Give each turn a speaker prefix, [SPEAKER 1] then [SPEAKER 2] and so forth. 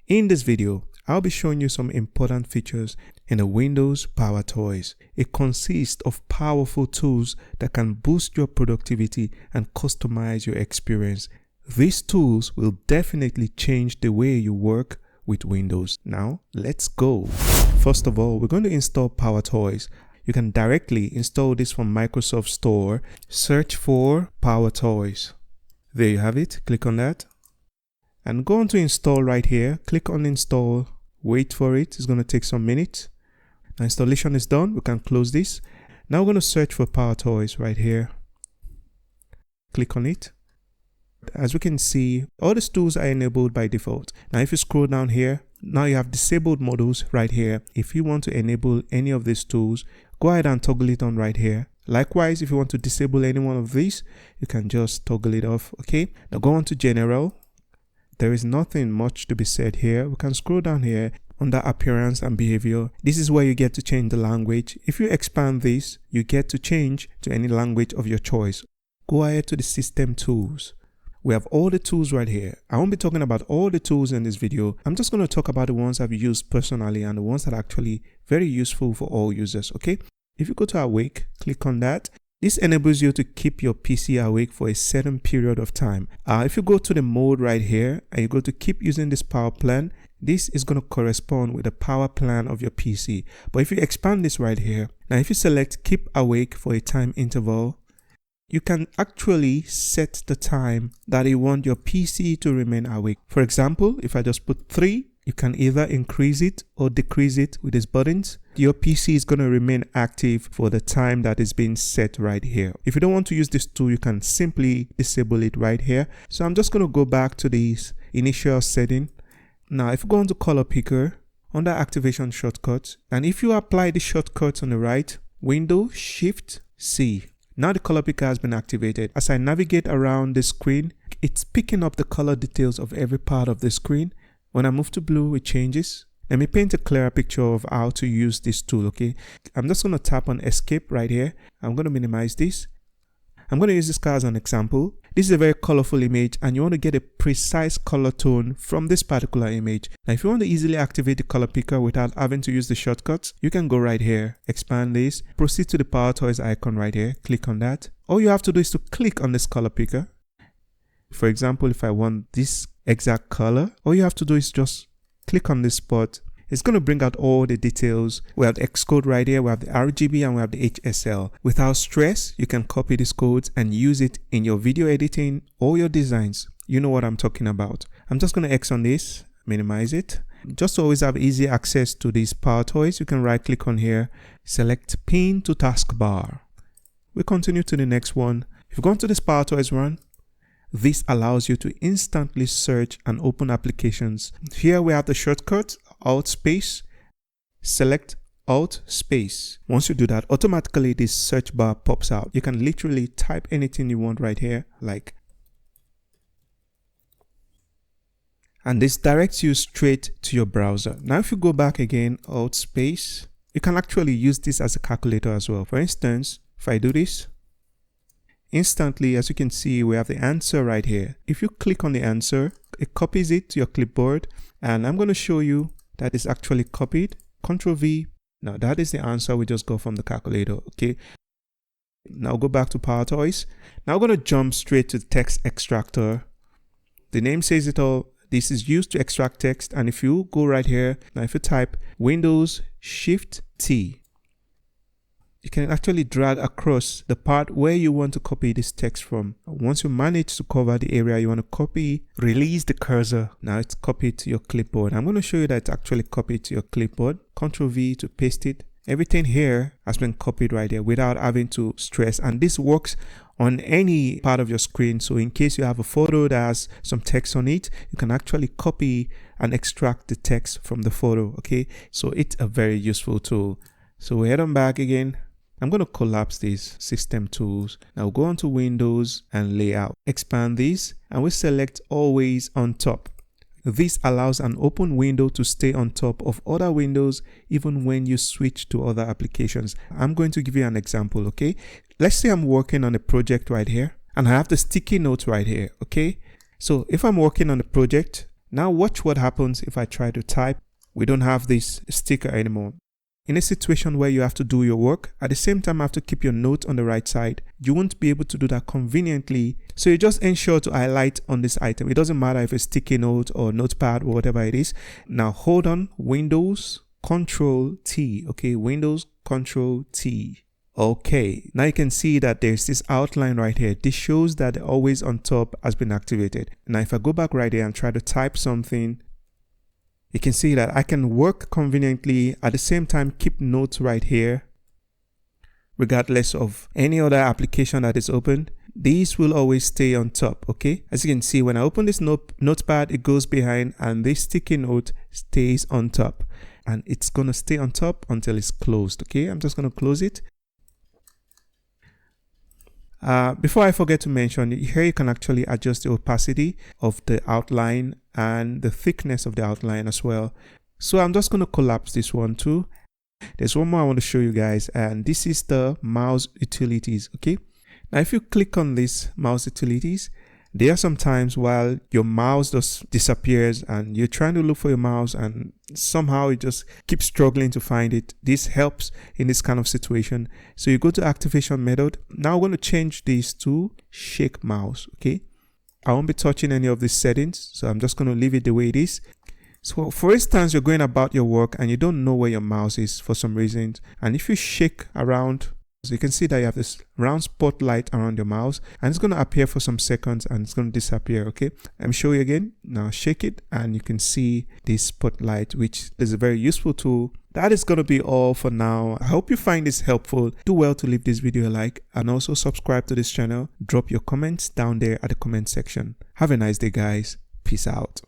[SPEAKER 1] In this video, I'll be showing you some important features in the Windows PowerToys. It consists of powerful tools that can boost your productivity and customize your experience. These tools will definitely change the way you work with Windows. Now, let's go. First of all, we're going to install PowerToys. You can directly install this from Microsoft Store. Search for PowerToys. There you have it. Click on that. And go on to install right here. Click on install. Wait for it. It's going to take some minutes. Now installation is done. We can close this. Now we're going to search for PowerToys right here. Click on it. As we can see, all these tools are enabled by default. Now if you scroll down here, now you have disabled models right here. If you want to enable any of these tools, go ahead and toggle it on right here. Likewise, if you want to disable any one of these, you can just toggle it off. Okay, now go on to general. There is nothing much to be said here. We can scroll down here under appearance and behavior. This is where you get to change the language. If you expand this, you get to change to any language of your choice. Go ahead to the system tools. We have all the tools right here. I won't be talking about all the tools in this video. I'm just going to talk about the ones I've used personally and the ones that are actually very useful for all users. Okay, if you go to awake, click on that. This enables you to keep your PC awake for a certain period of time. If you go to the mode right here and you go to keep using this power plan, this is going to correspond with the power plan of your PC. But if you expand this right here, now if you select keep awake for a time interval, you can actually set the time that you want your PC to remain awake. For example, if I just put 3, you can either increase it or decrease it with these buttons. Your PC is going to remain active for the time that is being set right here. If you don't want to use this tool, you can simply disable it right here. So I'm just going to go back to this initial setting. Now, if you go on to color picker, under activation shortcuts, and if you apply the shortcuts on the right, Windows Shift C. Now the color picker has been activated. As I navigate around the screen, it's picking up the color details of every part of the screen. When I move to blue, it changes. Let me paint a clearer picture of how to use this tool, okay? I'm just going to tap on escape right here. I'm going to minimize this. I'm going to use this car as an example. This is a very colorful image and you want to get a precise color tone from this particular image. Now, if you want to easily activate the color picker without having to use the shortcuts, you can go right here, expand this, proceed to the PowerToys icon right here, click on that. All you have to do is to click on this color picker. For example, if I want this exact color, all you have to do is just click on this spot. It's going to bring out all the details. We have the Xcode right here, we have the RGB and we have the HSL. Without stress, you can copy these codes and use it in your video editing or your designs. You know what I'm talking about. I'm just going to X on this, minimize it. Just to always have easy access to these PowerToys, you can right click on here, select pin to taskbar. We continue to the next one. If you go into this PowerToys Run, this allows you to instantly search and open applications. Here we have the shortcut, Alt space, select Alt space. Once you do that, automatically this search bar pops out. You can literally type anything you want right here, like, and this directs you straight to your browser. Now if you go back again, Alt space, you can actually use this as a calculator as well. For instance, if I do this, instantly, as you can see, we have the answer right here. If you click on the answer, it copies it to your clipboard, and I'm going to show you that is actually copied. Ctrl V. Now that is the answer we just got from the calculator. Okay. Now go back to PowerToys. Now we're going to jump straight to the text extractor. The name says it all. This is used to extract text, and if you go right here, now if you type Windows Shift T, you can actually drag across the part where you want to copy this text from. Once you manage to cover the area you want to copy, release the cursor. Now it's copied to your clipboard. I'm going to show you that it's actually copied to your clipboard. Ctrl V to paste it. Everything here has been copied right here without having to stress. And this works on any part of your screen. So in case you have a photo that has some text on it, you can actually copy and extract the text from the photo. Okay, so it's a very useful tool. So we head on back again. I'm going to collapse these system tools. Now go on to Windows and Layout. Expand these and we select Always on Top. This allows an open window to stay on top of other windows even when you switch to other applications. I'm going to give you an example, okay? Let's say I'm working on a project right here and I have the sticky notes right here, okay? So if I'm working on a project, Now watch what happens if I try to type. We don't have this sticker anymore. In a situation where you have to do your work, at the same time have to keep your note on the right side, you won't be able to do that conveniently. So you just ensure to highlight on this item. It doesn't matter if it's sticky note or notepad or whatever it is. Now hold on, Windows Control T, okay, Windows Control T. Okay, now you can see that there's this outline right here. This shows that the always on top has been activated. Now if I go back right here and try to type something, you can see that I can work conveniently, at the same time keep notes right here, regardless of any other application that is open. These will always stay on top, okay? As you can see, when I open this notepad, it goes behind and this sticky note stays on top. And it's gonna stay on top until it's closed, okay? I'm just gonna close it. Before I forget to mention, here you can actually adjust the opacity of the outline and the thickness of the outline as well. So I'm just going to collapse this one too. There's one more I want to show you guys, and this is the mouse utilities, okay? Now if you click on this mouse utilities, there are some times while your mouse just disappears and you're trying to look for your mouse and somehow you just keep struggling to find it. This helps in this kind of situation. So you go to activation method. Now I'm going to change this to shake mouse, okay? I won't be touching any of these settings, so I'm just going to leave it the way it is. So for instance, you're going about your work and you don't know where your mouse is for some reason, and if you shake around, so you can see that you have this round spotlight around your mouse and it's going to appear for some seconds and it's going to disappear, okay? I'm showing you again. Now shake it and you can see this spotlight, which is a very useful tool. That is going to be all for now. I hope you find this helpful. Do well to leave this video a like and also subscribe to this channel. Drop your comments down there at the comment section. Have a nice day, guys. Peace out.